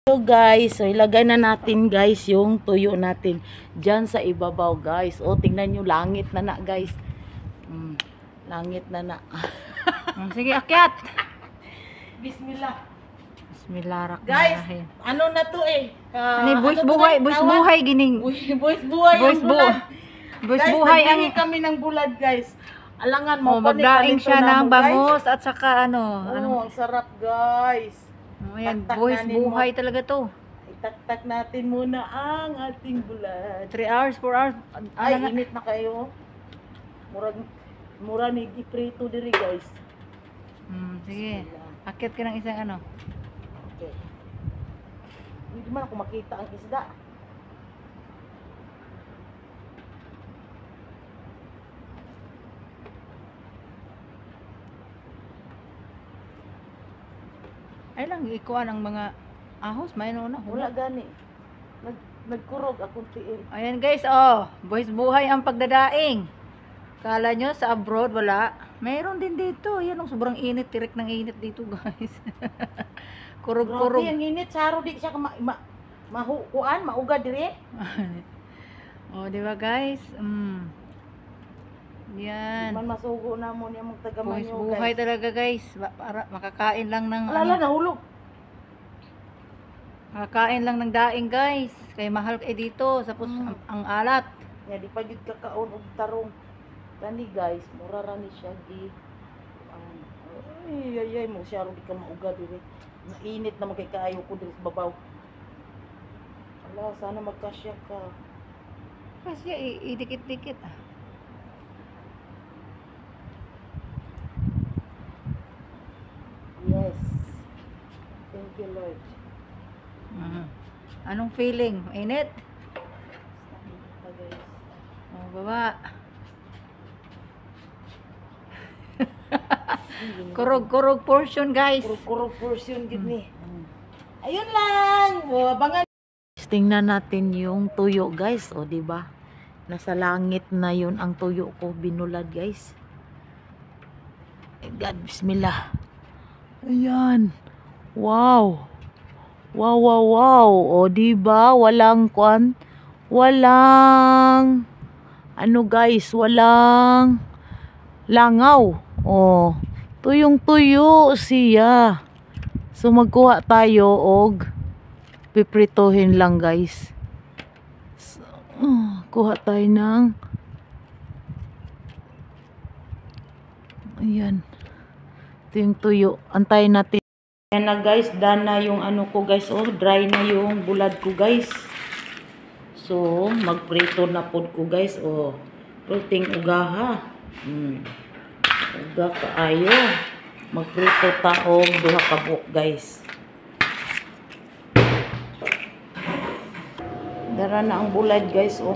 So guys, so ilagay na natin guys yung tuyo natin dyan sa ibabaw guys. O tingnan nyo, langit na guys. Langit na Sige, akyat. Bismillah. Bismillah. Guys, ano na to eh? Buwis buhay gining. Buwis buhay ang bulad. Buwis Guys, buhay ang kami ng bulad guys. Alangan mo magdaing siya ng bangus at saka ano. Ang sarap guys. Ayan, buwis buhay talaga to. Itaktak natin muna ang ating bulad. 3 hours, 4 hours. Ay, init na kayo. Mura ni iprito diri guys. Sige. Akyat ka ng isang ano. Okay. Hindi man ako makita ang isda. Ay lang, ikuan ang mga ahos. Mayroon na. Wala gani. Nagkurog akong tiil. Ayan guys, oh. Buwis buhay ang pagdadaing. Kala nyo sa abroad wala. Mayroon din dito. Ayan, sobrang init. Tirik ng init dito guys. Kurog-kurog. Grabe, ang init. Saro di siya mahukuan, mauga diri. Oh, di ba guys? Yan. Man masugo na mo niya mong tagaman Buwis nyo buhay guys. talaga guys. Para makakain lang ng Alala, nahulog. Makakain lang ng daing guys. Kaya mahal dito. Tapos ang alat. Nga, di pa yun kakaon og tarong. Kani guys, mura rani siya di. Ay, mo siya di ka mauga diri. Mainit na magkikaayo ko diri sa babaw. Ala, sana magkasya ka. Kasi idikit-dikit ah. Yes. Thank you, Lord. Anong feeling? Mainit? Oh, baba. Kurog portion guys. Kurog portion gid ni. Ayun lang. O, abangan. Tingnan natin yung tuyo guys, o di ba? Nasa langit na yun ang tuyo ko binulad guys. God, bismillah. Ayan. Wow. Wow. O di ba? Walang ano guys, walang langaw. Oh, tuyong-tuyo siya. So magkuha tayo og pipritohin lang guys. So, kuha tayo ng ayan. Ito yung tuyo. Antayin natin. Ayan na guys, done na yung ano ko guys. Oh, dry na yung bulad ko guys. So, magprito na pod ko guys. Oh, pruting ugaha. Uga kaayo. Magprito taog duha ka buok guys. Dara na ang bulad guys. Oh.